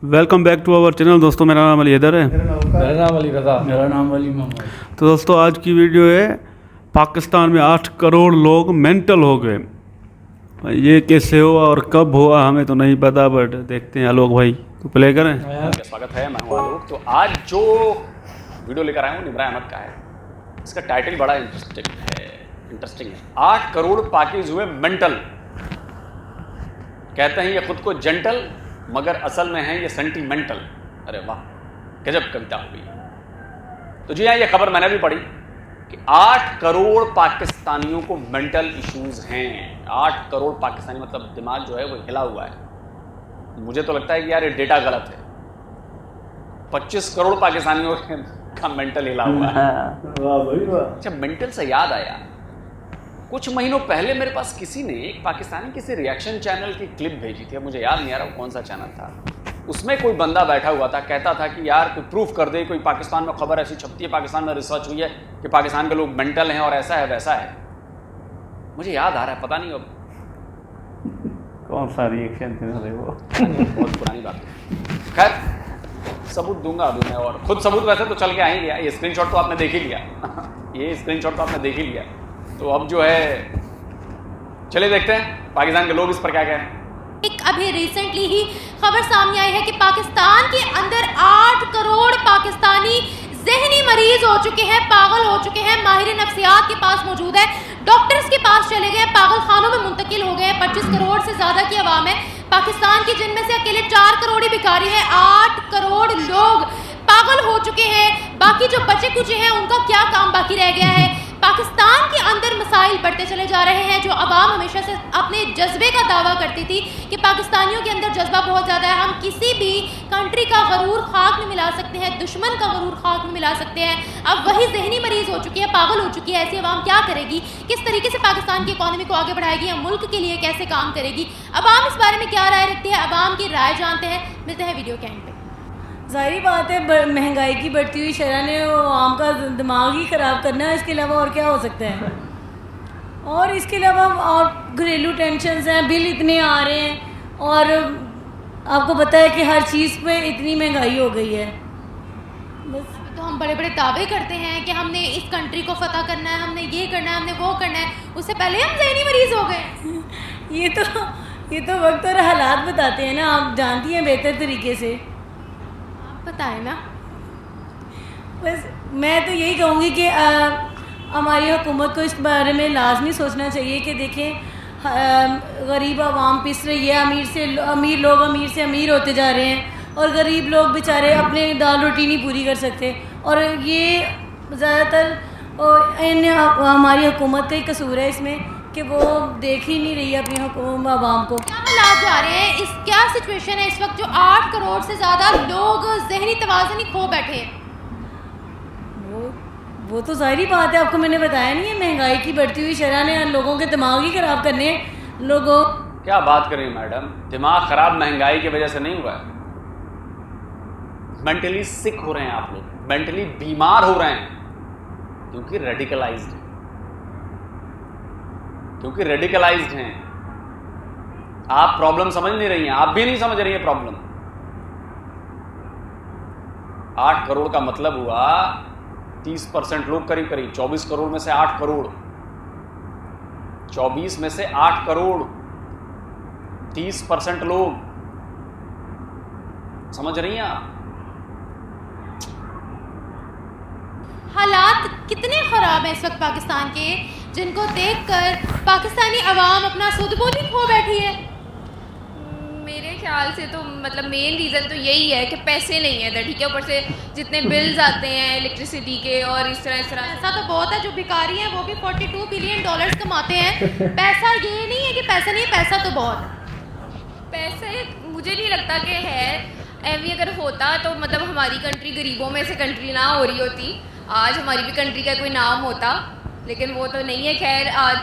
Welcome back to our channel. दोस्तों मेरा नाम अली हैदर है। मेरा नाम अली रज़ा। मेरा नाम अली मोहम्मद। तो दोस्तों आज की वीडियो है पाकिस्तान में 8 करोड़ लोग मेंटल हो गए। ये कैसे हुआ और कब हुआ हमें तो नहीं पता, बट देखते हैं। आलोक भाई तो प्ले करें। स्वागत है, मैं हूं आलोक। तो आज जो वीडियो लेकर आया हूँ निब्रा अहमद का है। इसका टाइटल बड़ा इंटरेस्टिंग है। 8 करोड़ पाकिज हुए मेंटल। कहते हैं ये खुद को जेंटल, मगर असल में है ये सेंटीमेंटल। अरे वाह, गजब कविता हो गई। तो जी हाँ, ये खबर मैंने भी पढ़ी कि 8 करोड़ पाकिस्तानियों को मेंटल इश्यूज हैं। 8 करोड़ पाकिस्तानी मतलब दिमाग जो है वो हिला हुआ है। मुझे तो लगता है कि यार ये डेटा गलत है। 25 करोड़ पाकिस्तानियों का मेंटल हिला हुआ है। वाह भाई वाह। अच्छा, मेंटल से याद आया, कुछ महीनों पहले मेरे पास किसी ने एक पाकिस्तानी किसी रिएक्शन चैनल की क्लिप भेजी थी। मुझे याद नहीं आ रहा वो कौन सा चैनल था। उसमें कोई बंदा बैठा हुआ था, कहता था कि यार कोई प्रूफ कर दे, कोई पाकिस्तान में खबर ऐसी छपती है, पाकिस्तान में रिसर्च हुई है कि पाकिस्तान के लोग मेंटल हैं और ऐसा है वैसा है। मुझे याद आ रहा है, पता नहीं अब कौन सा रिएक्शन थे वो। बहुत पुरानी बात है। खैर सबूत दूंगा अभी मैं, और खुद सबूत वैसे तो चल के आ ही गया। ये स्क्रीनशॉट तो आपने देख ही लिया। ये स्क्रीनशॉट तो आपने देख ही लिया। तो अब जो है चलिए देखते हैं पाकिस्तान के लोग इस पर क्या कहें। एक अभी रिसेंटली ही खबर सामने आई है कि पाकिस्तान के अंदर 8 करोड़ पाकिस्तानी ज़हनी मरीज हो चुके हैं, पागल हो चुके हैं। माहिर नफ्सियात के पास मौजूद है, डॉक्टर्स के पास चले गए, पागल खानों में मुंतकिल हो गए। 25 करोड़ से ज़्यादा की आवाम है पाकिस्तान की, जिनमें से अकेले 4 करोड़ ही भिखारी है। 8 करोड़ लोग पागल हो चुके हैं। बाकी जो बचे कुचे हैं उनका क्या काम बाकी रह गया है। पाकिस्तान के अंदर मसाइल बढ़ते चले जा रहे हैं। जो अवाम हमेशा से अपने जज्बे का दावा करती थी कि पाकिस्तानियों के अंदर जज्बा बहुत ज़्यादा है, हम किसी भी कंट्री का गरूर खाक में मिला सकते हैं, दुश्मन का गरूर खाक में मिला सकते हैं। अब वही जहनी मरीज हो चुकी है, पागल हो चुकी है। ऐसी अवाम क्या करेगी, किस तरीके से पाकिस्तान की इकॉनमी को आगे बढ़ाएगी या मुल्क के लिए कैसे काम करेगी। अवाम इस बारे में क्या राय रखती है, अवाम की राय जानते हैं। मिलते हैं वीडियो के एंड पे। ज़ाहिर बात है, महंगाई की बढ़ती हुई शरह ने आम का दिमाग ही ख़राब करना है। इसके अलावा और क्या हो सकता है। और इसके अलावा और घरेलू टेंशन्स हैं, बिल इतने आ रहे हैं, और आपको पता है कि हर चीज़ पे इतनी महंगाई हो गई है। बस तो हम बड़े बड़े दावे करते हैं कि हमने इस कंट्री को फतह करना है, हमने ये करना है, हमने वो करना है, उससे पहले हम ज़हनी मरीज हो गए। ये तो वक्त और हालात बताते हैं ना, आप जानती हैं बेहतर तरीके से। बताए ना। बस मैं तो यही कहूँगी कि हमारी हुकूमत को इस बारे में लाजमी सोचना चाहिए कि देखें गरीब आवाम पिस रही है, अमीर लोग अमीर से अमीर होते जा रहे हैं, और गरीब लोग बेचारे अपने दाल रोटी नहीं पूरी कर सकते। और ये ज़्यादातर हमारी हुकूमत का ही कसूर है इसमें कि वो देख ही नहीं रही है अपनी आवाम को। क्या हालात जा रहे हैं, इस क्या सिचुएशन है इस वक्त जो 8 करोड़ से ज़्यादा लोग जहनी तवाज़ुन ही खो बैठे हैं। वो तो ज़ाहिर बात है, आपको मैंने बताया नहीं है, महंगाई की बढ़ती हुई शरह ने लोगों के दिमाग ही ख़राब करने हैं। लोगों क्या बात करें मैडम, दिमाग खराब महंगाई की वजह से नहीं हुआ है। मेंटली सिक हो रहे हैं आप लोग, मेंटली बीमार हो रहे हैं, क्योंकि रेडिकलाइज्ड हैं। आप प्रॉब्लम समझ नहीं रही हैं, आप भी नहीं समझ रही हैं प्रॉब्लम। 8 करोड़ का मतलब हुआ 30% लोग, करीब करीब 24 करोड़ में से 8 करोड़, 24 में से 8 करोड़, 30% लोग। समझ रही हैं आप? हालात कितने ख़राब हैं इस वक्त पाकिस्तान के, जिनको देखकर पाकिस्तानी अवाम अपना सुध-बुध ही खो बैठी है। मेरे ख्याल से तो मतलब मेन रीज़न तो यही है कि पैसे नहीं है इधर, ठीक है। ऊपर से जितने बिल्स आते हैं इलेक्ट्रिसिटी के और इस तरह पैसा तो बहुत है, जो भिखारी हैं वो भी $42 बिलियन कमाते हैं। पैसा ये नहीं है कि पैसा नहीं है, पैसा तो बहुत है। पैसे मुझे नहीं लगता कि है। एवं अगर होता तो मतलब हमारी कंट्री गरीबों में से कंट्री ना हो रही होती, आज हमारी भी कंट्री का कोई नाम होता, लेकिन वो तो नहीं है। खैर आज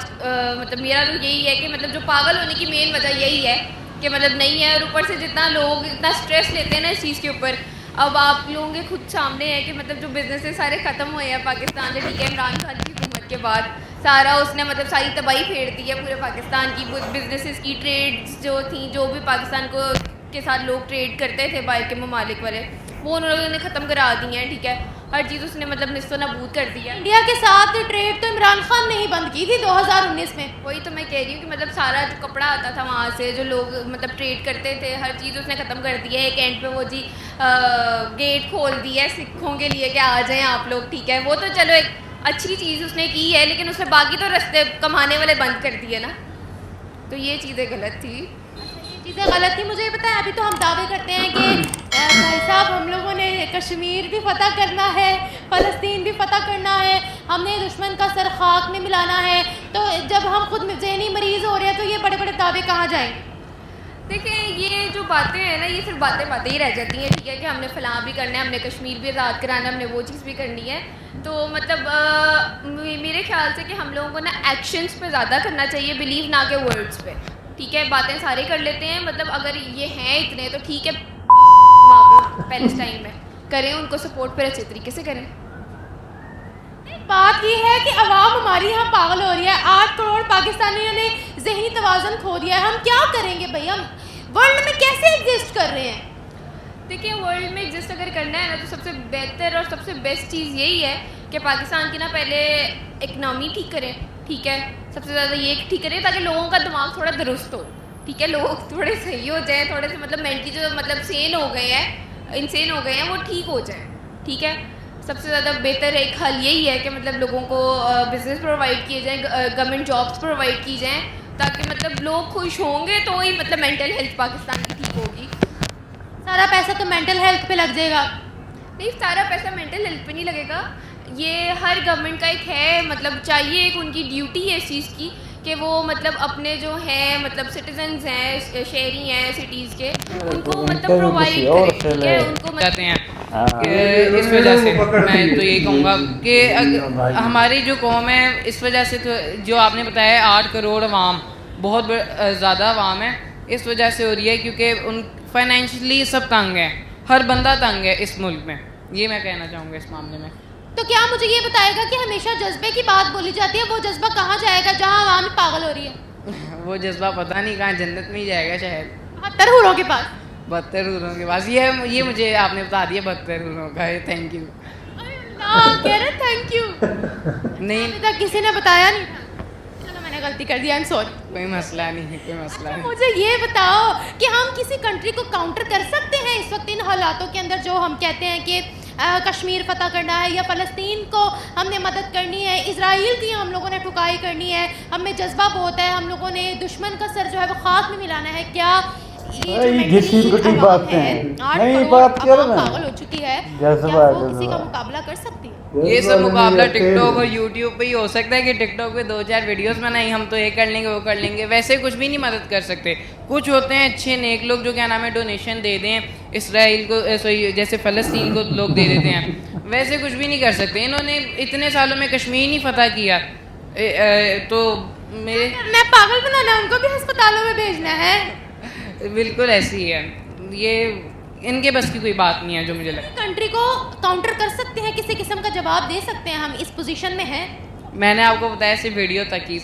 मतलब मेरा तो यही है कि मतलब जो पागल होने की मेन वजह यही है कि मतलब नहीं है। और ऊपर से जितना लोग इतना स्ट्रेस लेते हैं ना इस चीज़ के ऊपर, अब आप लोगों के खुद सामने है कि मतलब जो बिजनेसेस सारे ख़त्म हुए हैं पाकिस्तान से, ठीक है। इमरान खान की हुकूमत के बाद सारा उसने मतलब सारी तबाही फेर दी है पूरे पाकिस्तान की, बिजनेसेस की, ट्रेड्स जो थी, जो भी पाकिस्तान को के साथ लोग ट्रेड करते थे बाहर के ममालिक वाले, वो उन लोगों ने ख़त्म करा दिए हैं, ठीक है। हर चीज़ उसने मतलब निस्फ़ नबूद कर दिया। इंडिया के साथ ट्रेड तो इमरान खान ने ही बंद की थी 2019 में। वही तो मैं कह रही हूँ कि मतलब सारा जो कपड़ा आता था वहाँ से, जो लोग मतलब ट्रेड करते थे, हर चीज़ उसने ख़त्म कर दी है। एक एंड पे वो जी गेट खोल दी है सिखों के लिए कि आ जाएं आप लोग, ठीक है। वो तो चलो एक अच्छी चीज़ उसने की है, लेकिन उसने बाकी तो रास्ते कमाने वाले बंद कर दिए ना, तो ये चीज़ें गलत थी। चीज़ें गलत थी। मुझे ये बताएं, अभी तो हम दावे करते हैं कि भाई साहब हम लोगों ने कश्मीर भी फतह करना है, फ़लस्तीन भी फतह करना है, हमने दुश्मन का सर खाक में मिलाना है, तो जब हम खुद ज़हनी मरीज़ हो रहे हैं तो ये बड़े बड़े दावे कहाँ जाएंगे? देखिए ये जो बातें हैं ना, ये सिर्फ बातें ही रह जाती हैं, ठीक है, कि हमने फ़लाँ भी करना है, हमने कश्मीर भी आज़ाद कराना है, हमने वो चीज़ भी करनी है। तो मतलब मेरे ख्याल से कि हम लोगों को ना एक्शंस पे ज़्यादा करना चाहिए, बिलीव ना के वर्ड्स पे, ठीक है। बातें सारे कर लेते हैं, मतलब अगर ये हैं इतने तो ठीक है, वहाँ पे पैलेस्टाइन में करें, उनको सपोर्ट पर अच्छे तरीके से करें। बात ये है कि अवाम हमारी यहाँ पागल हो रही है। 8 करोड़ पाकिस्तानियों ने ज़हनी तवाज़ुन खो दिया है। हम क्या करेंगे भाई? हम वर्ल्ड में कैसे एग्जिस्ट कर रहे हैं? देखिए वर्ल्ड में एग्जिस्ट अगर करना है ना, तो सबसे बेहतर और सबसे बेस्ट चीज़ यही है कि पाकिस्तान की ना पहले इकनॉमी ठीक करें, ठीक है। सबसे ज़्यादा ये ठीक करें ताकि लोगों का दिमाग थोड़ा दुरुस्त हो, ठीक है, लोग थोड़े सही हो जाए, थोड़े से मतलब मेंटली जो मतलब सेन हो गए हैं, इंसेन हो गए हैं, वो ठीक हो जाए, ठीक है। सबसे ज़्यादा बेहतर एक हल यही है कि मतलब लोगों को बिज़नेस प्रोवाइड किए जाएँ, गवर्नमेंट जॉब्स प्रोवाइड की जाएँ, ताकि मतलब लोग खुश होंगे तो ही मतलब मेंटल हेल्थ पाकिस्तान की ठीक होगी। सारा पैसा तो मेंटल हेल्थ पे लग जाएगा। नहीं, सारा पैसा मेंटल हेल्थ पे नहीं लगेगा, ये हर गवर्नमेंट का एक है, मतलब चाहिए एक उनकी ड्यूटी है इस चीज़ की कि वो मतलब अपने जो है मतलब सिटीजन्स हैं, शहरी हैं सिटीज़ के, उनको मतलब प्रोवाइड करें, ठीक है, उनको कहते हैं कि इस वजह से मैं तो यही कहूँगा कि हमारी जो कौम है, इस वजह से तो जो आपने बताया 8 करोड़ अवाम, बहुत ज़्यादा अवाम है, इस वजह से हो रही है क्योंकि उन फाइनेंशियली सब तंग है, हर बंदा तंग है इस मुल्क में। ये मैं कहना चाहूँगा इस मामले में। तो क्या मुझे ये बताएगा कि हमेशा जज्बे की बात बोली जाती है, वो जज्बा कहाँ जाएगा जहाँ आवाम पागल हो रही है? वो जज्बा पता नहीं कहाँ, जन्नत में ही जाएगा शायद, 72 हूरों के पास। 72 हूरों के पास। ये मुझे आपने बता दिया 72 हूरों का। Thank you. कह रहे थैंक यू नहीं, अभी तक किसी ने बताया नहीं था। चलो मैंने गलती कर दी, आई एम सॉरी। कोई मसला नहीं है, कोई मसला नहीं। मुझे ये बताओ कि हम किसी कंट्री को काउंटर कर सकते हैं इस वक्त इन हालातों के अंदर, जो हम कहते हैं कि कश्मीर फतह करना है या फ़लस्तीन को हमने मदद करनी है, इजराइल की हम लोगों ने ठुकाई करनी है, हमें जज्बा बहुत है, हम लोगों ने दुश्मन का सर जो है वो खाक में मिलाना है। क्या पागल हो चुकी है, क्या वो किसी का मुकाबला कर सकती है? ये सब मुकाबला टिकटॉक और यूट्यूब पे ही हो सकता है कि टिकटॉक पे 2-4 वीडियोस बनाई, हम तो ये कर लेंगे वो कर लेंगे, वैसे कुछ भी नहीं मदद कर सकते। कुछ होते हैं अच्छे नेक लोग जो क्या नाम है डोनेशन दे दें इसराइल को, जैसे फ़लस्तीन को लोग दे देते हैं, वैसे कुछ भी नहीं कर सकते। इन्होंने इतने सालों में कश्मीर नहीं फतह किया, तो मेरे पागल बनाना है, उनको भी अस्पतालों में भेजना है। बिल्कुल ऐसी है, ये इनके बस की कोई बात नहीं है जो मुझे लगता है। कंट्री को काउंटर कर सकते हैं, किसी किस्म का जवाब दे सकते हैं, हम इस पोजीशन में हैं। मैंने आपको बताया सिर्फ वीडियो तक ही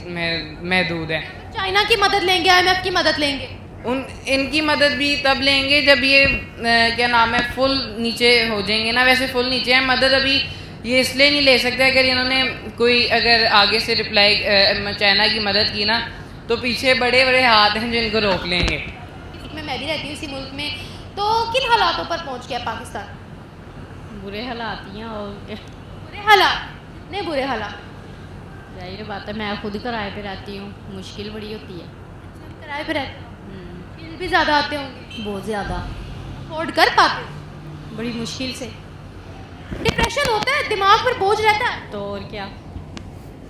महदूद है। चाइना की मदद लेंगे, IMF की मदद लेंगे, इनकी मदद भी तब लेंगे जब ये क्या नाम है फुल नीचे हो जाएंगे ना, वैसे फुल नीचे हैं। मदद अभी ये इसलिए नहीं ले सकते, अगर इन्होंने कोई अगर आगे से रिप्लाई चाइना की मदद की ना, तो पीछे बड़े बड़े हाथ हैं जो इनको रोक लेंगे। मैं भी रहती हूँ इसी मुल्क में, तो किन हालातों पर पहुँच गया पाकिस्तान? बुरे हालात ही हैं और बुरे हालात, नहीं बुरे हालात, जाहिर बात है, मैं खुद किराए पे रहती हूँ, मुश्किल बड़ी होती है। किराए पे रहते हो, बिल भी ज़्यादा आते होंगे? बहुत ज़्यादा। अफोर्ड कर पाते? बड़ी मुश्किल से। डिप्रेशन होता है, दिमाग पर बोझ रहता है? तो और क्या,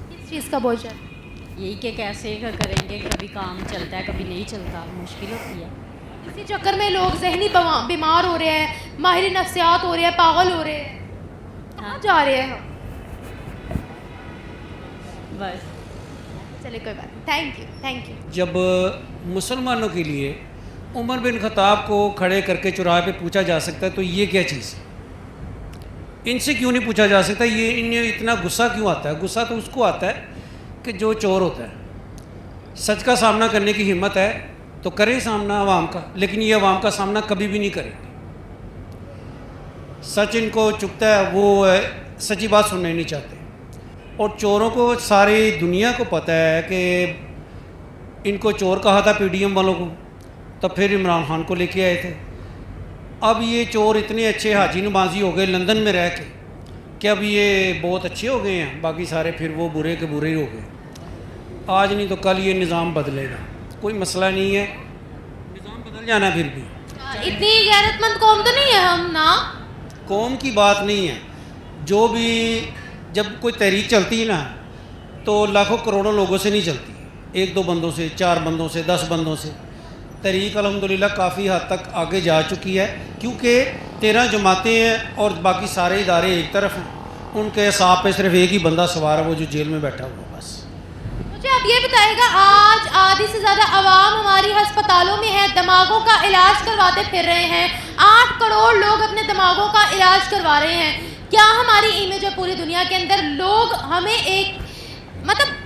किस चीज़ का बोझ है? यही कि कैसे करेंगे, कभी काम चलता है कभी नहीं चलता, मुश्किल होती है। इसी चक्कर में लोग जहनी बीमार हो रहे हैं, माहिर नफ्सियात हो रहे हैं, पागल हो रहे हैं। कहाँ जा रहे हैं हम? बस चले कोई बात नहीं, थैंक यू। जब मुसलमानों के लिए उमर बिन खत्ताब को खड़े करके चौराहे पे पूछा जा सकता है तो ये क्या चीज़, इनसे क्यों नहीं पूछा जा सकता? ये इन्हें इतना गुस्सा क्यों आता है? गुस्सा तो उसको आता है कि जो चोर होता है, सच का सामना करने की हिम्मत है तो करें सामना आवाम का, लेकिन ये आवाम का सामना कभी भी नहीं करेंगे। सच इनको चुभता है, वो सच्ची बात सुनना ही नहीं चाहते। और चोरों को सारी दुनिया को पता है कि इनको चोर कहा था पीडीएम वालों को, तब फिर इमरान खान को लेके आए थे। अब ये चोर इतने अच्छे हाजी नमाजी हो गए लंदन में रह के कि अब ये बहुत अच्छे हो गए हैं, बाकी सारे फिर वो बुरे के बुरे ही हो गए। आज नहीं तो कल ये निज़ाम बदलेगा, कोई मसला नहीं है, निज़ाम बदल जाना फिर भी। इतनी गैरतमंद कौम तो नहीं है हम ना। कौम की बात नहीं है, जो भी जब कोई तहरीक चलती है ना तो लाखों करोड़ों लोगों से नहीं चलती, 1-2 बंदों से, 4 बंदों से, 10 बंदों से। तहरीक अल्हम्दुलिल्लाह काफ़ी हद तक आगे जा चुकी है, क्योंकि 13 जमातें हैं और बाकी सारे इदारे एक तरफ हैं, उनके साथ पे सिर्फ एक ही बंदा सवार है, वो जो जेल में बैठा हुआ बस। मुझे आप ये बताइएगा, आज आधी से ज़्यादा आवाम हमारी अस्पतालों में है, दिमागों का इलाज करवाते फिर रहे हैं, 8 करोड़ लोग अपने दिमागों का इलाज करवा रहे हैं। क्या हमारी इमेज है पूरी दुनिया के अंदर? लोग हमें एक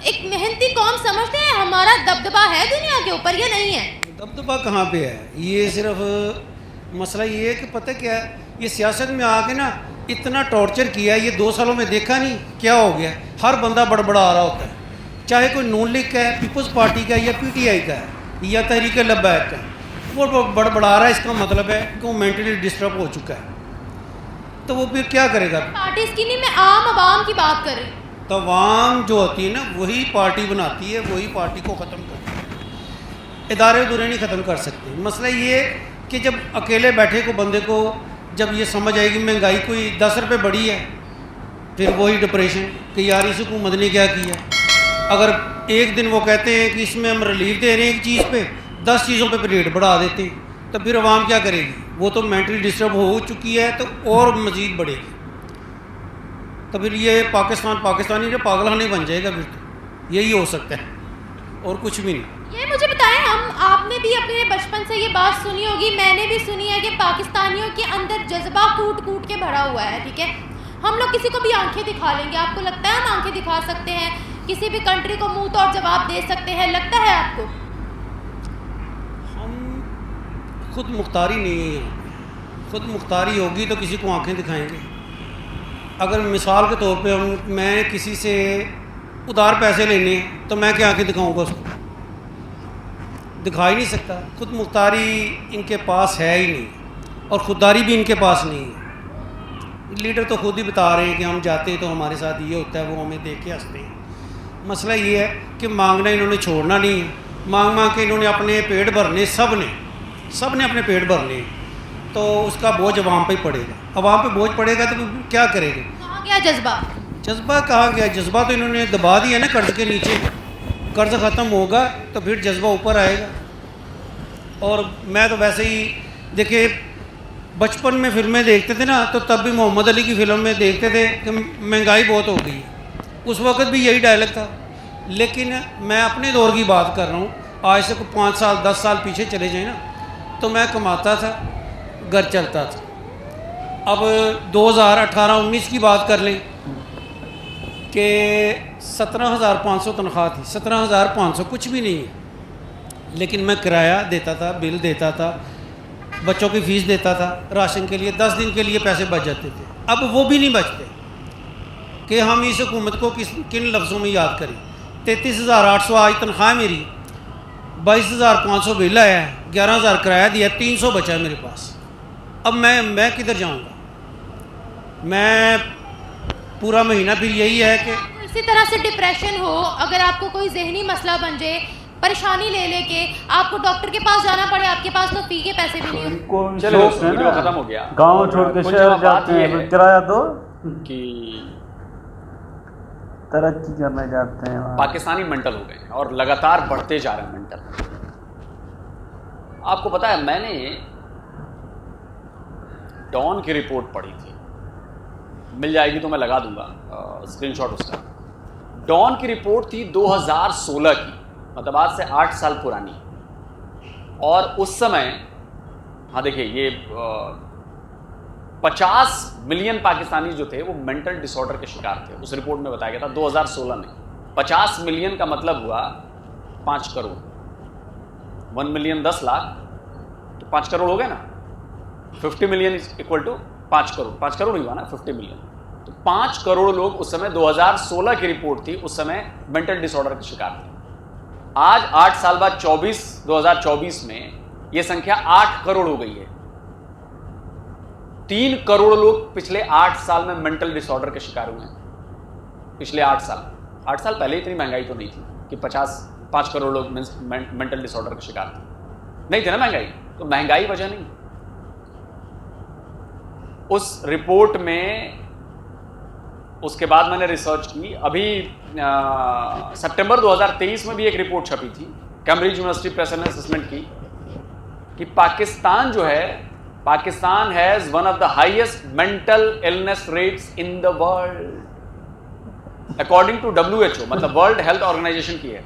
एक मेहनती कौम समझते हैं? हमारा दबदबा है दुनिया के ऊपर या नहीं है? दबदबा कहाँ पे है? ये सिर्फ मसला ये है कि पता क्या है, ये सियासत में आके ना इतना टॉर्चर किया है, ये 2 सालों में देखा नहीं क्या हो गया। हर बंदा बड़बड़ा आ रहा होता है, चाहे कोई नून लीग का है, पीपल्स पार्टी का है, या पीटीआई का है, या तहरीक लब्बैक का है, वो बड़बड़ा रहा है। इसका मतलब है कि वो मेंटली डिस्टर्ब हो चुका है, तो वो फिर क्या करेगा? पार्टी की नहीं, मैं आम आवाम की बात कर रही हूँ। तो आवाम जो होती है ना वही पार्टी बनाती है, वही पार्टी को ख़त्म करती है। इदारे उदारे नहीं ख़त्म कर सकते। मसला ये कि जब अकेले बैठे को बंदे को जब ये समझ आएगी महंगाई कोई 10 रुपये बढ़ी है, फिर वही डिप्रेशन कि यार इस हुकूमत ने क्या किया। अगर एक दिन वो कहते हैं कि इसमें हम रिलीफ दे रहे हैं एक चीज़ पे, 10 चीज़ों पे रेट बढ़ा देते हैं, तो फिर आवाम क्या करेगी? वो तो मेंटली डिस्टर्ब हो चुकी है, तो और मज़ीद बढ़ेगी। तो फिर ये पाकिस्तानी जो पागलखाने बन जाएगा, फिर तो यही हो सकता है और कुछ भी नहीं। ये मुझे बताएं, आपने भी अपने बचपन से ये बात सुनी होगी, मैंने भी सुनी है कि पाकिस्तानियों के अंदर जज्बा कूट कूट के भरा हुआ है। ठीक है, हम लोग किसी को भी आंखें दिखा लेंगे। आपको लगता है हम आंखें दिखा सकते हैं? किसी भी कंट्री को मुंह तोड़ जवाब दे सकते हैं? लगता है आपको? हम खुद मुख्तारी नहीं है यहाँ पे। खुद मुख्तारी होगी तो किसी को आंखें दिखाएंगे। अगर मिसाल के तौर पे मैं किसी से उधार पैसे लेने तो मैं क्या आंखें दिखाऊंगा? उसको दिखा ही नहीं सकता। खुद मुख्तारी इनके पास है ही नहीं, और खुददारी भी इनके पास नहीं है। लीडर तो खुद ही बता रहे हैं कि हम जाते हैं तो हमारे साथ ये होता है, वो हमें देख के हंसते हैं। मसला ये है कि मांगना इन्होंने छोड़ना नहीं है, मांग मांग के इन्होंने अपने पेट भरने, सब ने अपने पेट भरने, तो उसका बोझ अवाम पे ही पड़ेगा। अवाम पे बोझ पड़ेगा तो क्या करेंगे? कहाँ गया जज्बा? जज्बा कहाँ गया? जज्बा तो इन्होंने दबा दिया ना कर्ज के नीचे। कर्ज ख़त्म होगा तो फिर जज्बा ऊपर आएगा। और मैं तो वैसे ही देखिए, बचपन में फिल्में देखते थे ना, तो तब भी मोहम्मद अली की फिल्म में देखते थे कि महंगाई बहुत हो गई। उस वक़्त भी यही डायलॉग था। लेकिन मैं अपने दौर की बात कर रहा हूँ, आज से 5 साल 10 साल पीछे चले जाए ना, तो मैं कमाता था, घर चलता था। अब 2018-19 की बात कर लें कि 17,500 तनख्वाह थी। 17,500 कुछ भी नहीं है, लेकिन मैं किराया देता था, बिल देता था, बच्चों की फ़ीस देता था, राशन के लिए 10 दिन के लिए पैसे बच जाते थे। अब वो भी नहीं बचते कि हम इस हुकूमत को किन लफ्ज़ों में याद करें। 33,800 आज तनख्वाह मेरी, 22,500 बिल आया है, 11,000 किराया दिया, 300 बचा है मेरे पास। अब मैं किधर जाऊंगा? मैं पूरा महीना फिर यही है कि इसी तरह से डिप्रेशन हो, अगर आपको कोई जहनी मसला बन जाए, परेशानी ले लेके आपको डॉक्टर के पास जाना पड़े, आपके पास तो फी के पैसे भी नहीं हो। चलो वीडियो खत्म हो गया। गांव छोड़ के शहर जाते हैं, किराया दो कि तरक्की करने जाते हैं। पाकिस्तानी मेंटल हो गए और लगातार बढ़ते जा रहे हैं मेंटल। आपको पता है, मैंने डॉन की रिपोर्ट पढ़ी थी, मिल जाएगी तो मैं लगा दूंगा स्क्रीनशॉट उसका। डॉन की रिपोर्ट थी 2016 की, मतलब आज से 8 साल पुरानी। और उस समय, हाँ देखिए, ये 50 मिलियन पाकिस्तानी जो थे वो मेंटल डिसऑर्डर के शिकार थे। उस रिपोर्ट में बताया गया था 2016 में 50 मिलियन का मतलब हुआ 5 करोड़। 1 मिलियन 10 लाख तो 5 करोड़ हो गए ना। 50 million is equal to 5 crore. 5 crore ही हुआ ना 50 मिलियन। तो 5 करोड़ लोग उस समय 2016 की रिपोर्ट थी, उस समय मेंटल डिसऑर्डर के शिकार थे। आज 8 साल बाद 2024 में यह संख्या 8 करोड़ हो गई है। 3 करोड़ लोग पिछले 8 साल में मेंटल डिसऑर्डर के शिकार हुए हैं। पिछले 8 साल पहले इतनी महंगाई तो नहीं थी कि 5 करोड़ लोग मेंटल डिसऑर्डर के शिकार थे, नहीं थे ना महंगाई। तो महंगाई वजह नहीं। उस रिपोर्ट में उसके बाद मैंने रिसर्च की। अभी सितंबर 2023 में भी एक रिपोर्ट छपी थी, Cambridge University Press and Assessment की, कि पाकिस्तान जो है, Pakistan has one of the highest mental illness rates in the world according to WHO, मतलब वर्ल्ड हेल्थ ऑर्गेनाइजेशन की है।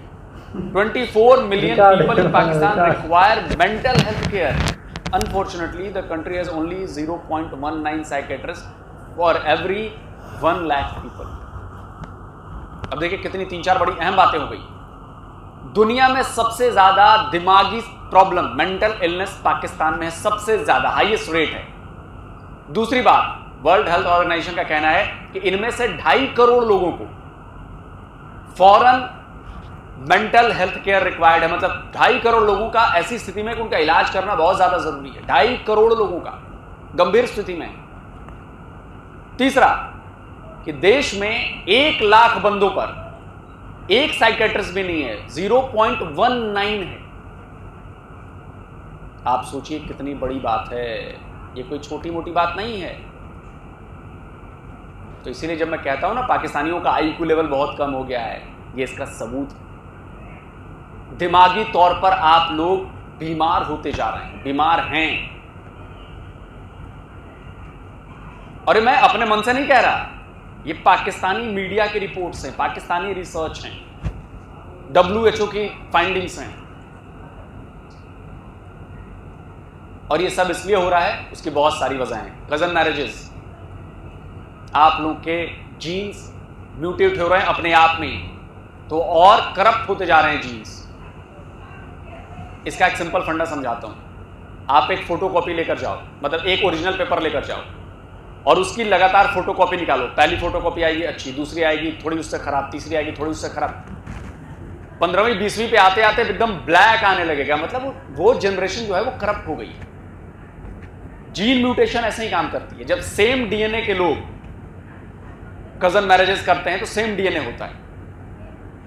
24 million people in Pakistan require mental health care. Unfortunately the country has only 0.19 psychiatrist for every 1 lakh people. अब देखिए कितनी 3-4 बड़ी अहम बातें हो गई। दुनिया में सबसे ज्यादा दिमागी प्रॉब्लम, मेंटल इलनेस पाकिस्तान में है, सबसे ज्यादा हाईएस्ट रेट है। दूसरी बात, वर्ल्ड हेल्थ ऑर्गेनाइजेशन का कहना है कि इनमें से 2.5 करोड़ लोगों को फॉरन मेंटल हेल्थ केयर रिक्वायर्ड है। मतलब 2.5 करोड़ लोगों का ऐसी स्थिति में कि उनका इलाज करना बहुत ज्यादा जरूरी है। 2.5 करोड़ लोगों का गंभीर स्थिति में। तीसरा, कि देश में 1 लाख बंदों पर एक साइकेट्रिस्ट भी नहीं है, 0.19 है। आप सोचिए कितनी बड़ी बात है, ये कोई छोटी मोटी बात नहीं है। तो इसीलिए जब मैं कहता हूं ना पाकिस्तानियों का IQ लेवल बहुत कम हो गया है, ये इसका सबूत है। दिमागी तौर पर आप लोग बीमार होते जा रहे हैं, बीमार हैं। और मैं अपने मन से नहीं कह रहा, ये पाकिस्तानी मीडिया की रिपोर्ट्स हैं, पाकिस्तानी रिसर्च हैं, WHO की फाइंडिंग्स हैं। और ये सब इसलिए हो रहा है, उसकी बहुत सारी वजह हैं। कजन मैरिजेस, आप लोग के जीन्स म्यूटेट हो रहे हैं अपने आप में, तो और करप्ट होते जा रहे हैं जीन्स। इसका एक सिंपल फंडा समझाता हूं। आप एक फोटोकॉपी लेकर जाओ, मतलब एक ओरिजिनल पेपर लेकर जाओ और उसकी लगातार फोटोकॉपी निकालो। पहली फोटोकॉपी आएगी अच्छी, दूसरी आएगी थोड़ी उससे खराब, तीसरी आएगी थोड़ी उससे खराब। 15वीं 20वीं पे आते आते एकदम ब्लैक आने लगेगा। मतलब वो जनरेशन जो है वो करप्ट हो गई है। जीन म्यूटेशन ऐसे ही काम करती है। जब सेम DNA के लोग कजन मैरिजेस करते हैं तो सेम DNA होता है,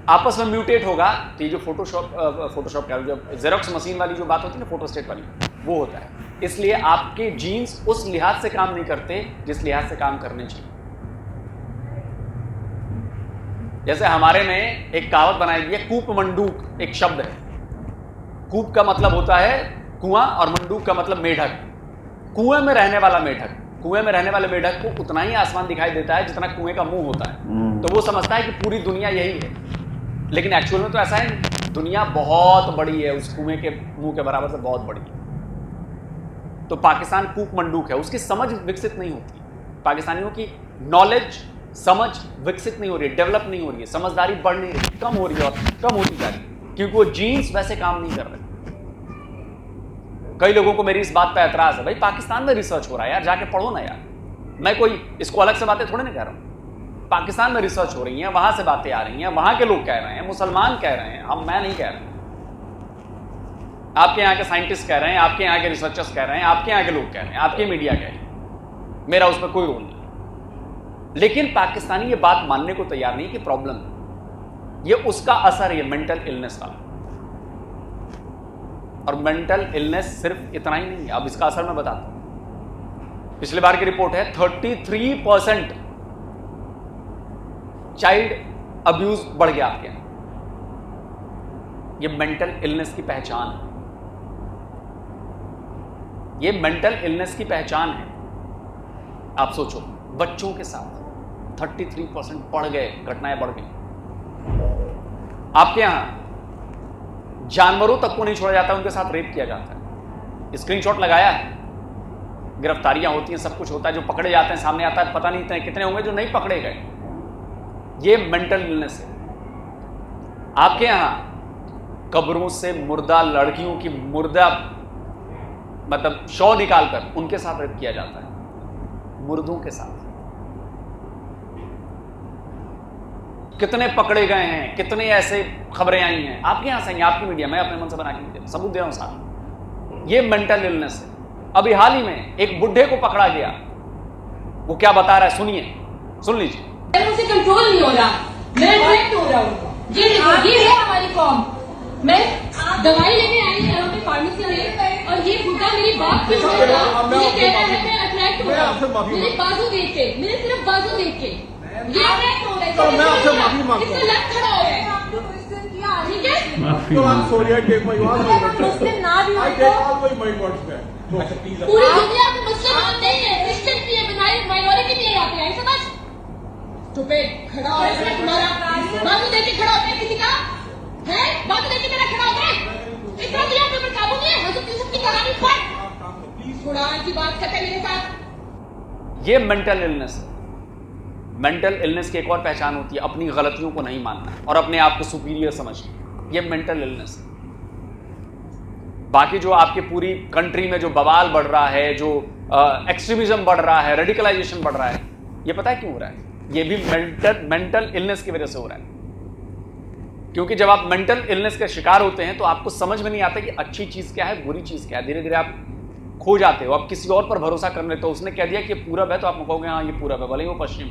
आपस में म्यूटेट होगा तो ये जो फोटोशॉप क्या, जो जेरोक्स मशीन वाली जो बात होती है ना, फोटोस्टेट वाली, वो होता है। इसलिए आपके जीन्स उस लिहाज से काम नहीं करते जिस लिहाज से काम करने चाहिए। जैसे हमारे में एक कहावत बनाई गई है, कूप मंडूक एक शब्द है। कूप का मतलब होता है कुआं और मंडूक का मतलब मेढक। कुएं में रहने वाला मेढक, कुएं में रहने वाले मेढक को उतना ही आसमान दिखाई देता है जितना कुएं का मुंह होता है। तो वो समझता है कि पूरी दुनिया यही है, लेकिन एक्चुअल में तो ऐसा है, दुनिया बहुत बड़ी है, उस कुएं के मुंह के बराबर से बहुत बड़ी है। तो पाकिस्तान कूप मंडूक है, उसकी समझ विकसित नहीं होती। पाकिस्तानियों की नॉलेज, समझ विकसित नहीं हो रही है, डेवलप नहीं हो रही है, समझदारी बढ़ नहीं रही, कम हो रही है और कम होती जा रही है, क्योंकि वो जीन्स वैसे काम नहीं कर रहे। कई लोगों को मेरी इस बात पे ऐतराज है, भाई पाकिस्तान में रिसर्च हो रहा है यार, जाके पढ़ो ना यार। मैं कोई इसको अलग से बातें थोड़ी ना कह रहा हूं, पाकिस्तान में रिसर्च हो रही है, वहां से बातें आ रही हैं, वहां के लोग कह रहे हैं, मुसलमान कह रहे हैं, मैं नहीं कह रहा। आपके यहाँ के साइंटिस्ट कह रहे हैं, आपके यहाँ के रिसर्चर्स कह रहे हैं, आपके यहाँ के लोग कह रहे हैं, आपकी मीडिया कह रही है, मेरा उसमें कोई रोल नहीं। लेकिन पाकिस्तानी ये बात मानने को तैयार नहीं कि प्रॉब्लम ये उसका असर है, मेंटल इलनेस का। और मेंटल इलनेस सिर्फ इतना ही नहीं है, अब इसका असर मैं बताता हूं। पिछले बार की रिपोर्ट है 33% चाइल्ड अब्यूज बढ़ गया आपके यहां। ये मेंटल इलनेस की पहचान है, ये मेंटल इलनेस की पहचान है। आप सोचो, बच्चों के साथ 33% बढ़ गए, घटनाएं बढ़ गई। आपके यहां जानवरों तक को नहीं छोड़ा जाता, उनके साथ रेप किया जाता है। स्क्रीनशॉट लगाया है, गिरफ्तारियां होती हैं, सब कुछ होता है, जो पकड़े जाते हैं सामने आता है, पता नहीं कितने होंगे जो नहीं पकड़े गए। ये मेंटल इलनेस है। आपके यहां कब्रों से मुर्दा लड़कियों की मुर्दा मतलब शव निकालकर उनके साथ रेप किया जाता है, मुर्दों के साथ। कितने पकड़े गए हैं, कितने ऐसे खबरें आई हैं, आपके यहां से आई, आपकी मीडिया, मैं अपने मन से बना के नहीं, सबूत दे रहा हूं साथ। ये मेंटल इलनेस है। अभी हाल ही में एक बुढ़े को पकड़ा गया, वो क्या बता रहा है, सुनिए, सुन लीजिए। मुझसे कंट्रोल नहीं हो रहा, मैं अट्रैक्ट हो रहा हूँ। ये देखो, ये है हमारी फॉर्म। मैं दवाई लेने आई यहाँ पे फार्मेसी में, और ये बुढ़ा मेरी बात की मुझे कह रहा है मैं अट्रैक्ट हो रहा हूँ, मेरे बाजू देख के, मेरे सिर्फ बाजू देख के ये अट्रैक्ट हो रहा है। मैं आपसे माफी मांगता हूँ, लग खड़ा हो है, ठीक है? मुस्लिम ना भी हो, पूरी दुनिया में मुस्लिम नहीं है, क्रिश्चियन भी है, माइनॉरिटी भी है यहाँ पे, आई समझ? तो पे खड़ा हो है तुम्हारा, बाजू देख के खड़ा होता है किसी का है, बाजू देख के मेरा खड़ा होता है, इतना भी आप पर काबू नहीं है। हजरत यूसुफ की कहानी पढ़, कुरान की बात करते मेरे साथ। ये मेंटल इलनेस है। मेंटल इलनेस की एक और पहचान होती है अपनी गलतियों को नहीं मानना और अपने आप को सुपीरियर समझना। ये मेंटल इलनेस है। बाकी जो आपके पूरी कंट्री में जो बवाल बढ़ रहा है, जो एक्सट्रीमिज्म बढ़ रहा है, रेडिकलाइजेशन बढ़ रहा है, ये पता है क्यों हो रहा है? ये भी मेंटल इलनेस की वजह से हो रहा है। क्योंकि जब आप मेंटल इलनेस का शिकार होते हैं तो आपको समझ में नहीं आता कि अच्छी चीज क्या है, बुरी चीज क्या है। धीरे धीरे आप खो जाते हो, आप किसी और पर भरोसा कर लेते हो। उसने कह दिया कि ये पूरब है तो आप कहोगे हाँ ये पूरब है, भले ही वो पश्चिम।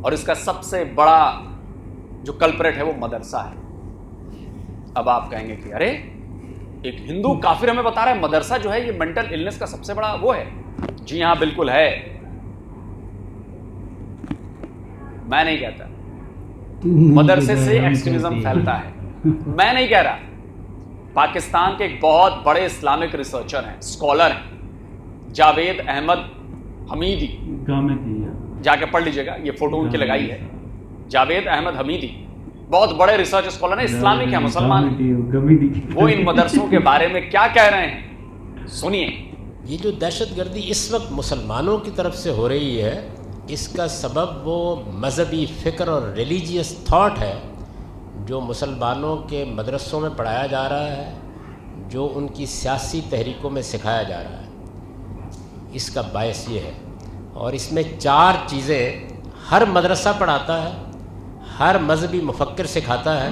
और इसका सबसे बड़ा जो कल्परेट है वो मदरसा है। अब आप कहेंगे कि अरे एक हिंदू काफिर हमें बता रहा है मदरसा जो है ये मेंटल इलनेस का सबसे बड़ा वो है। जी हाँ, बिल्कुल है। मैं नहीं कहता मदरसे से एक्सट्रीमिज्म फैलता है, मैं नहीं कह रहा। पाकिस्तान के एक बहुत बड़े इस्लामिक रिसर्चर हैं, स्कॉलर हैं, जावेद अहमद हमीदी, जाके पढ़ लीजिएगा, ये फोटो उनकी लगाई है। जावेद अहमद हमीदी बहुत बड़े रिसर्च स्कॉलर हैं, इस्लामिक है, मुसलमान हैं। वो इन मदरसों के बारे में क्या कह रहे हैं सुनिए। ये जो दहशतगर्दी इस वक्त मुसलमानों की तरफ से हो रही है, इसका सबब वो मज़हबी फ़िक्र और रिलीजियस थॉट है जो मुसलमानों के मदरसों में पढ़ाया जा रहा है, जो उनकी सियासी तहरीकों में सिखाया जा रहा है। इसका बायस ये है, और इसमें 4 चीज़ें हर मदरसा पढ़ाता है, हर मजहबी मुफक्किर सिखाता है।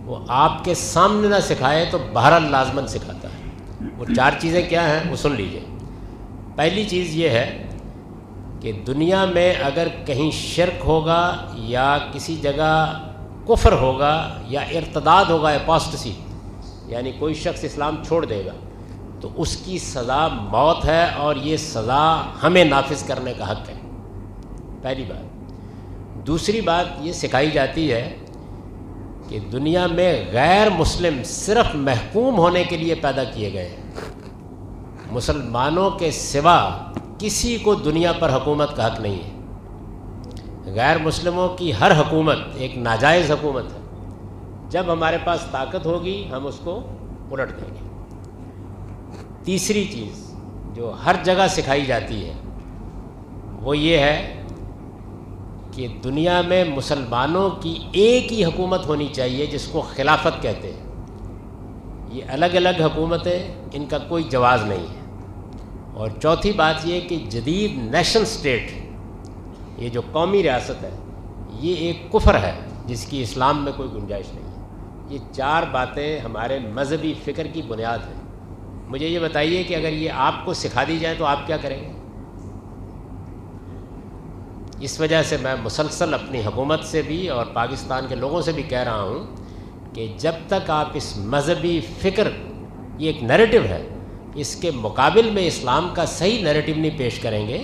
वो आपके सामने ना सिखाए तो बहरहाल लाजमन सिखाता है। वो 4 चीज़ें क्या हैं वो सुन लीजिए। पहली चीज़ ये है कि दुनिया में अगर कहीं शिर्क होगा या किसी जगह कुफ्र होगा या इर्तदाद होगा, अपोस्टेसी, यानी कोई शख्स इस्लाम छोड़ देगा, तो उसकी सज़ा मौत है और ये सज़ा हमें नाफिज करने का हक़ है। पहली बात। दूसरी बात ये सिखाई जाती है कि दुनिया में गैर मुस्लिम सिर्फ महकूम होने के लिए पैदा किए गए हैं। मुसलमानों के सिवा किसी को दुनिया पर हुकूमत का हक़ नहीं है। गैर मुस्लिमों की हर हुकूमत एक नाजायज़ हुकूमत है। जब हमारे पास ताकत होगी हम उसको उलट देंगे। तीसरी चीज़ जो हर जगह सिखाई जाती है वो ये है कि दुनिया में मुसलमानों की एक ही हुकूमत होनी चाहिए जिसको खिलाफत कहते हैं। ये अलग अलग हुकूमतें, इनका कोई जवाज़ नहीं है। और चौथी बात ये कि जदीद नेशन स्टेट, ये जो कौमी रियासत है, ये एक कुफ्र है जिसकी इस्लाम में कोई गुंजाइश नहीं है। ये 4 बातें हमारे मजहबी फ़िक्र की बुनियाद है। मुझे ये बताइए कि अगर ये आपको सिखा दी जाए तो आप क्या करेंगे? इस वजह से मैं मुसलसल अपनी हुकूमत से भी और पाकिस्तान के लोगों से भी कह रहा हूँ कि जब तक आप इस मजहबी फ़िक्र, ये एक नैरेटिव है, इसके मुकाबिल में इस्लाम का सही नैरेटिव नहीं पेश करेंगे,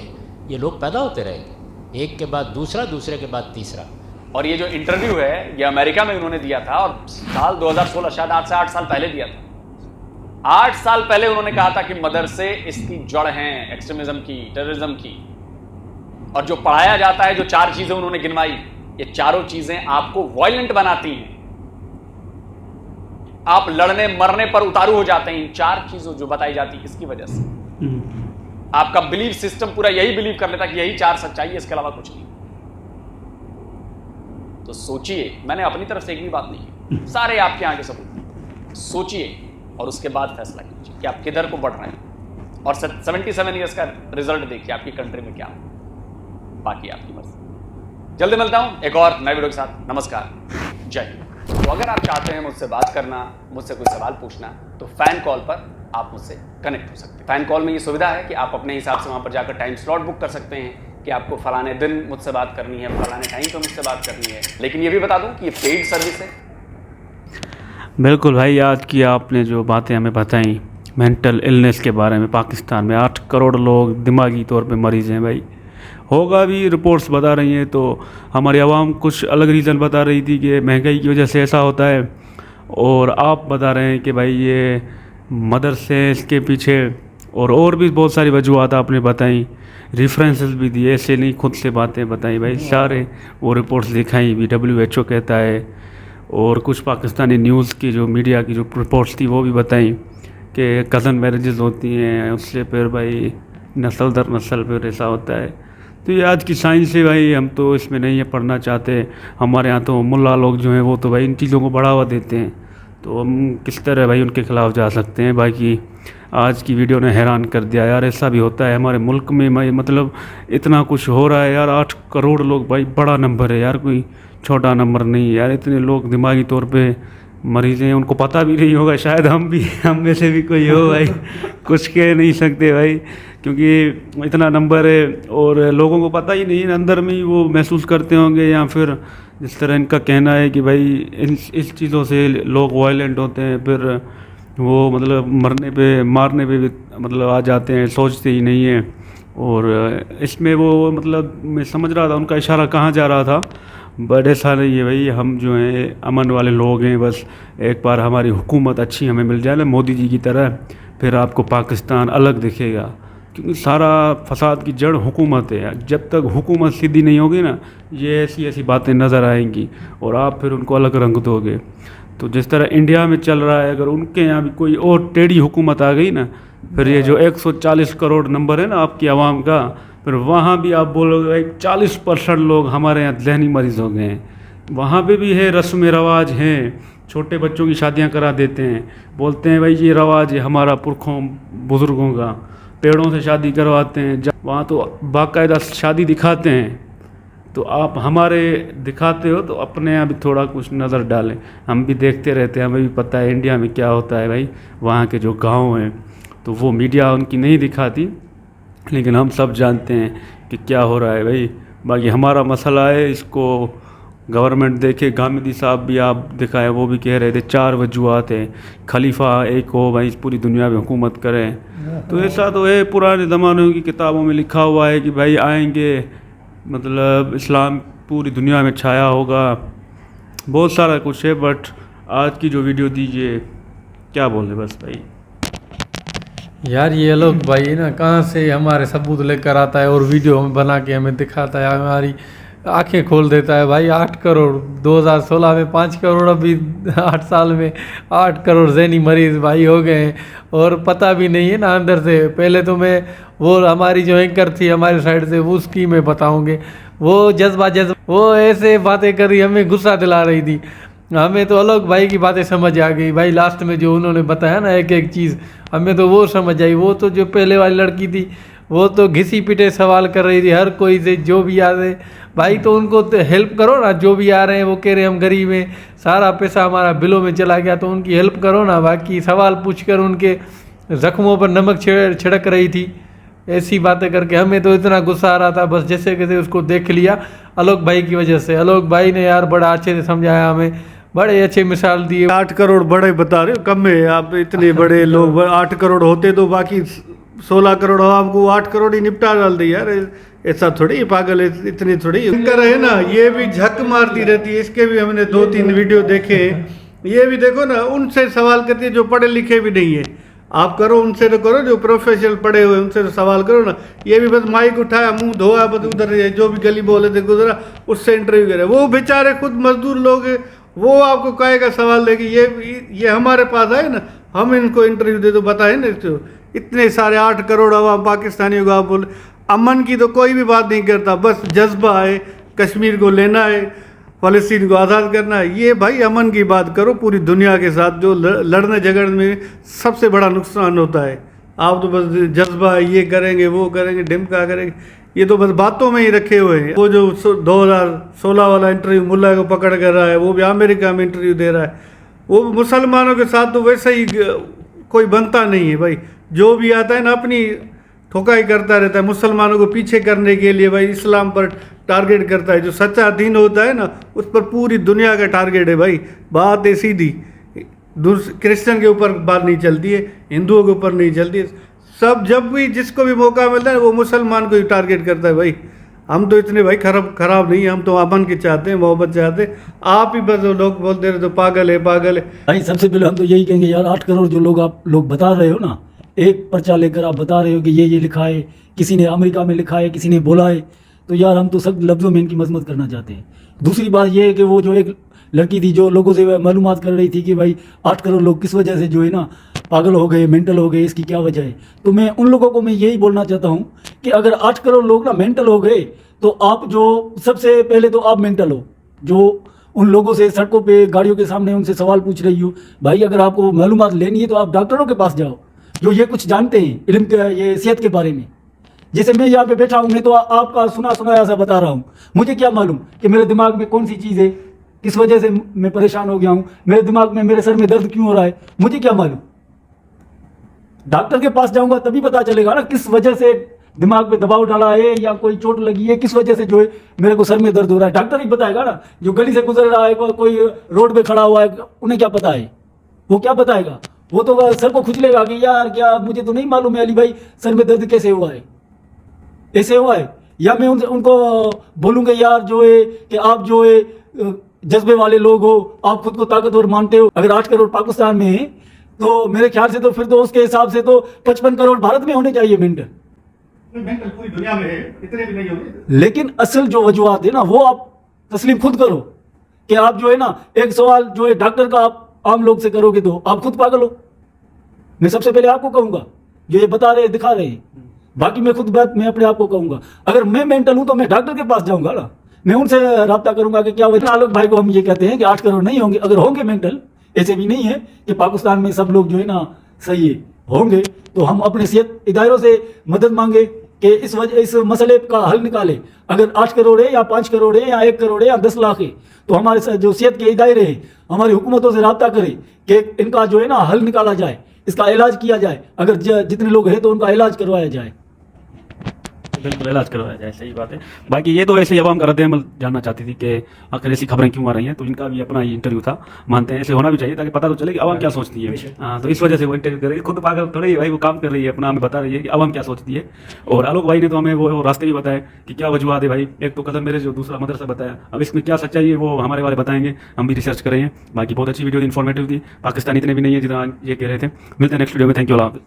ये लोग पैदा होते रहेंगे, एक के बाद दूसरा, दूसरे के बाद तीसरा। और ये जो इंटरव्यू है ये अमेरिका में उन्होंने दिया था और साल 2016, शायद आज से 8 साल पहले दिया था। 8 साल पहले उन्होंने कहा था कि मदरसे इसकी जड़ हैं एक्सट्रीमिज्म की, टेररिज्म की। और जो पढ़ाया जाता है, जो 4 चीजें उन्होंने गिनवाई, ये चारों चीजें आपको वायलेंट बनाती हैं। आप लड़ने मरने पर उतारू हो जाते हैं इन 4 चीजों जो बताई जाती है इसकी वजह से। आपका बिलीफ सिस्टम पूरा यही बिलीव कर लेता कि यही 4 सच्चाई है, इसके अलावा कुछ नहीं। तो सोचिए, मैंने अपनी तरफ से एक भी बात नहीं की। सारे आपके आगे सबूत। सोचिए और उसके बाद फैसला कीजिए कि आप किधर को बढ़ रहे हैं। और 77 ईयर्स का रिजल्ट देखिए आपकी कंट्री में क्या हो, बाकी आपकी मर्जी। जल्दी मिलता हूं एक और नए वीडियो के साथ। नमस्कार, जय हिंद। तो अगर आप चाहते हैं मुझसे बात करना, मुझसे कोई सवाल पूछना, तो फैन कॉल पर आप मुझसे कनेक्ट हो सकते हैं। फैन कॉल में ये सुविधा है कि आप अपने हिसाब से वहां पर जाकर टाइम स्लॉट बुक कर सकते हैं कि आपको फलाने दिन मुझसे बात करनी है, फलाने टाइम पर मुझसे बात करनी है। लेकिन ये भी बता दूं कि ये पेड सर्विस है। बिल्कुल भाई, आज की आपने जो बातें हमें बताई मेंटल इलनेस के बारे में, पाकिस्तान में 8 करोड़ लोग दिमागी तौर पे मरीज़ हैं भाई। होगा भी, रिपोर्ट्स बता रही हैं। तो हमारी आवाम कुछ अलग रीज़न बता रही थी कि महंगाई की वजह से ऐसा होता है, और आप बता रहे हैं कि भाई ये मदरसे इसके पीछे, और भी बहुत सारी वजूहत आपने बताई, रेफरेंसेस भी दिए, ऐसे नहीं खुद से बातें बताई भाई, सारे वो रिपोर्ट्स दिखाई भी। WHO कहता है, और कुछ पाकिस्तानी न्यूज़ की जो मीडिया की जो रिपोर्ट्स थी वो भी बताई कि कज़न मैरिजेस होती हैं, उससे फिर भाई नस्ल दर नस्ल फिर ऐसा होता है। तो ये आज की साइंस है भाई, हम तो इसमें नहीं है पढ़ना चाहते। हमारे यहाँ तो मुल्ला लोग जो हैं वो तो भाई इन चीज़ों को बढ़ावा देते हैं, तो हम किस तरह भाई उनके ख़िलाफ़ जा सकते हैं। बाकी आज की वीडियो ने हैरान कर दिया यार, ऐसा भी होता है हमारे मुल्क में भाई, मतलब इतना कुछ हो रहा है यार। 8 करोड़ लोग भाई, बड़ा नंबर है यार, कोई छोटा नंबर नहीं है यार। इतने लोग दिमागी तौर पे मरीज़ हैं, उनको पता भी नहीं होगा, शायद हम में से भी कोई हो भाई, कुछ कह नहीं सकते भाई, क्योंकि इतना नंबर है और लोगों को पता ही नहीं है, अंदर में ही वो महसूस करते होंगे, या फिर जिस तरह इनका कहना है कि भाई इस चीज़ों से लोग वायलेंट होते हैं, फिर वो मतलब मारने पे भी मतलब आ जाते हैं, सोचते ही नहीं हैं। और इसमें वो मतलब मैं समझ रहा था उनका इशारा कहाँ जा रहा था, बट ऐसा नहीं है भाई। हम जो हैं अमन वाले लोग हैं, बस एक बार हमारी हुकूमत अच्छी हमें मिल जाए ना मोदी जी की तरह, फिर आपको पाकिस्तान अलग दिखेगा। क्योंकि सारा फसाद की जड़ हुकूमत है। जब तक हुकूमत सीधी नहीं होगी ना, ये ऐसी बातें नज़र आएंगी और आप फिर उनको अलग रंग दोगे। तो जिस तरह इंडिया में चल रहा है, अगर उनके यहाँ भी कोई और टेढ़ी हुकूमत आ गई ना, फिर ये जो 140 करोड़ नंबर है ना आपकी आवाम का, फिर वहाँ भी आप बोलोगे 40% लोग हमारे यहाँ जहनी मरीज़ हो गए हैं। वहाँ पे भी है, रस्म रवाज हैं, छोटे बच्चों की शादियाँ करा देते हैं, बोलते हैं भाई ये रवाज है हमारा पुरखों बुज़ुर्गों का, पेड़ों से शादी करवाते हैं। जब वहाँ तो बाकायदा शादी दिखाते हैं, तो आप हमारे दिखाते हो तो अपने यहाँ भी थोड़ा कुछ नज़र डालें। हम भी देखते रहते हैं, हमें भी पता है इंडिया में क्या होता है भाई। वहाँ के जो गांव हैं तो वो मीडिया उनकी नहीं दिखाती, लेकिन हम सब जानते हैं कि क्या हो रहा है भाई। बाकी हमारा मसला है, इसको गवर्नमेंट देखे। गामिदी साहब भी आप दिखाए, वो भी कह रहे थे 4 वजूहत है, खलीफा एक हो भाई, पूरी दुनिया में हुकूमत करें। तो ऐसा तो है, पुराने ज़मानों की किताबों में लिखा हुआ है कि भाई आएंगे, मतलब इस्लाम पूरी दुनिया में छाया होगा, बहुत सारा कुछ है। बट आज की जो वीडियो दीजिए, क्या बोले बस भाई यार, ये लोग भाई ना कहाँ से हमारे सबूत लेकर आता है और वीडियो में बना के हमें दिखाता है, हमारी आंखें खोल देता है भाई। 8 करोड़ 2016 में, 5 करोड़ अभी 8 साल में 8 करोड़ जहनी मरीज़ भाई हो गए हैं, और पता भी नहीं है ना अंदर से। पहले तो मैं वो हमारी जो एंकर थी हमारी साइड से, वो उसकी मैं बताऊँगे, वो जज्बा वो ऐसे बातें कर रही, हमें गुस्सा दिला रही थी। हमें तो आलोक भाई की बातें समझ आ गई भाई, लास्ट में जो उन्होंने बताया ना एक चीज़, हमें तो वो समझ आई। वो तो जो पहले वाली लड़की थी, वो तो घिसी पिटे सवाल कर रही थी हर कोई से, जो भी आ रहे भाई तो उनको तो हेल्प करो ना। जो भी आ रहे हैं वो कह रहे हम गरीब हैं, सारा पैसा हमारा बिलों में चला गया, तो उनकी हेल्प करो ना। बाकी सवाल पूछकर उनके ज़ख्मों पर नमक छिड़क रही थी, ऐसी बातें करके हमें तो इतना गुस्सा आ रहा था। बस जैसे कैसे उसको देख लिया आलोक भाई की वजह से। आलोक भाई ने यार बड़ा अच्छे से समझाया हमें, बड़े अच्छे मिसाल दिए। 8 करोड़ बड़े बता रहे हो, कम है आप, इतने बड़े लोग। 8 करोड़ होते तो बाकी 16 करोड़ आवाम को 8 करोड़ ही निपटा डाल दी यार। ऐसा थोड़ी पागल है, इतनी थोड़ी कर है ना। ये भी झक मारती रहती है, इसके भी हमने 2-3 वीडियो देखे। ये भी देखो ना, उनसे सवाल करती है जो पढ़े लिखे भी नहीं है। आप करो उनसे, तो करो जो प्रोफेशनल पढ़े हुए, उनसे तो सवाल करो ना। ये भी बस माइक उठाया, मुंह धोया, बस उधर जो भी गली बोले थे गुजरा, उससे इंटरव्यू करे। वो बेचारे खुद मजदूर लोग हैं, वो आपको कहेगा सवाल देगी। ये हमारे पास आए ना, हम इनको इंटरव्यू दे दो, बताए ना। तो इतने सारे 8 करोड़ आवाम पाकिस्तानियों को आप बोले, अमन की तो कोई भी बात नहीं करता, बस जज्बा है, कश्मीर को लेना है। फ़लस्तीन को आज़ाद करना है। ये भाई अमन की बात करो पूरी दुनिया के साथ, जो लड़ने झगड़ने में सबसे बड़ा नुकसान होता है। आप तो बस जज्बा ये करेंगे वो करेंगे ढिमका करेंगे, ये तो बस बातों में ही रखे हुए हैं। वो जो 2016 वाला इंटरव्यू मुल्ला को पकड़ कर रहा है, वो भी अमेरिका में इंटरव्यू दे रहा है, वो मुसलमानों के साथ तो वैसे ही कोई बनता नहीं है भाई। जो भी आता है ना अपनी ठोकाई करता रहता है, मुसलमानों को पीछे करने के लिए भाई इस्लाम पर टारगेट करता है। जो सच्चा दीन होता है ना उस पर पूरी दुनिया का टारगेट है भाई। बात है सीधी, क्रिश्चियन के ऊपर बात नहीं चलती है, हिंदुओं के ऊपर नहीं चलती है। सब जब भी जिसको भी मौका मिलता है वो मुसलमान को ही टारगेट करता है भाई। हम तो इतने भाई खराब नहीं है, हम तो अमन के चाहते हैं, मोहब्बत चाहते हैं। आप ही बस लोग बोलते रहे तो पागल है पागल है। भाई सबसे पहले हम तो यही कहेंगे यार, 8 करोड़ जो लोग आप लोग बता रहे हो ना, एक पर्चा लेकर आप बता रहे हो कि ये लिखा है, किसी ने अमेरिका में लिखा है, किसी ने बोला है, तो यार हम तो सब लफ्ज़ों में इनकी मजम्मत करना चाहते हैं। दूसरी बात ये है कि वो जो एक लड़की थी जो लोगों से मालूमात कर रही थी कि भाई 8 करोड़ लोग किस वजह से जो है ना पागल हो गए, मेंटल हो गए, इसकी क्या वजह है। तो मैं उन लोगों को मैं यही बोलना चाहता हूँ कि अगर 8 करोड़ लोग ना मेंटल हो गए तो आप जो सबसे पहले तो आप मेंटल हो, जो उन लोगों से सड़कों पे गाड़ियों के सामने उनसे सवाल पूछ रही हो। भाई अगर आपको मालूमात लेनी है तो आप डॉक्टरों के पास जाओ जो ये कुछ जानते हैं इल्म के, ये सेहत के बारे में। जैसे मैं यहाँ पे बैठा हूँ, मैं तो आपका सुनाया सा बता रहा हूँ, मुझे क्या मालूम कि मेरे दिमाग में कौन सी चीज़ है, किस वजह से मैं परेशान हो गया हूँ, मेरे दिमाग में मेरे सर में दर्द क्यों हो रहा है, मुझे क्या मालूम। डॉक्टर के पास जाऊंगा तभी पता चलेगा ना किस वजह से दिमाग पे दबाव डाला है या कोई चोट लगी है, किस वजह से जो है मेरे को सर में दर्द हो रहा है। डॉक्टर ही बताएगा ना। जो गली से गुजर रहा है, कोई रोड पे खड़ा हुआ है, उन्हें क्या पता है, वो क्या बताएगा। वो तो सर को खुजलेगा कि यार क्या मुझे तो नहीं मालूम है अली भाई सर में दर्द कैसे हुआ है, ऐसे हुआ है। या मैं उनको बोलूँगा यार जो है कि आप जो है जज्बे वाले लोग हो, आप खुद को ताकतवर मानते हो। अगर 8 करोड़ पाकिस्तान में है तो मेरे ख्याल से तो फिर तो उसके हिसाब से तो 55 करोड़ भारत में होने चाहिए मेंटल पूरी दुनिया में है, इतने भी नहीं होंगे। लेकिन असल जो वजूहत है ना वो आप तस्लीम खुद करो कि आप जो है ना एक सवाल जो है डॉक्टर का आप आम लोग से करोगे तो आप खुद पागल हो। मैं सबसे पहले आपको कहूंगा जो ये बता रहे दिखा रहे हैं, बाकी मैं खुद बात मैं अपने आप को कहूंगा। अगर मैं मेंटल हूं तो मैं डॉक्टर के पास जाऊंगा ना, मैं उनसे रब्ता करूंगा कि क्या वजह। आलोक भाई को हम ये कहते हैं कि 8 करोड़ नहीं होंगे, अगर होंगे मेंटल, ऐसे भी नहीं है कि पाकिस्तान में सब लोग जो है ना सही है, होंगे तो हम अपने सेहत इदारों से मदद मांगे कि इस मसले का हल निकाले। अगर 8 करोड़ है या 5 करोड़ है या 1 करोड़ है या 10 लाख है तो हमारे जो सेहत के इदारे हैं हमारी हुकूमतों से रब्ता करें कि इनका जो है ना हल निकाला जाए, इसका इलाज किया जाए। अगर जितने लोग हैं तो उनका इलाज करवाया जाए। बिल्कुल इलाज करवाया जाए, सही बात है। बाकी ये तो ऐसे ही अवाम का रद्द-ए-अमल जानना चाहती थी कि आखिर ऐसी खबरें क्यों आ रही हैं, तो इनका भी अपना ये इंटरव्यू था। मानते हैं ऐसे होना भी चाहिए ताकि पता तो चले कि अवाम क्या सोचती है। हाँ, तो इस वजह से वो इंटरव्यू कर रही है। खुद पागल थोड़ी भाई, वो काम कर रही है, अपना हमें बता रही है कि अवाम क्या सोचती है। और आलोक भाई ने तो हमें वो रास्ते भी बताए कि क्या वजूहत है भाई। एक तो कदम मेरे जो दूसरा मदरसा बताया, अब इसमें क्या सच्चाई है वो हमारे वाले बताएंगे, हम भी रिसर्च करेंगे। बाकी बहुत अच्छी वीडियो इन्फॉर्मेटिव थी। पाकिस्तान इतने भी नहीं है जितना ये कह रहे थे। मिलते हैं नेक्स्ट वीडियो में। Thank you.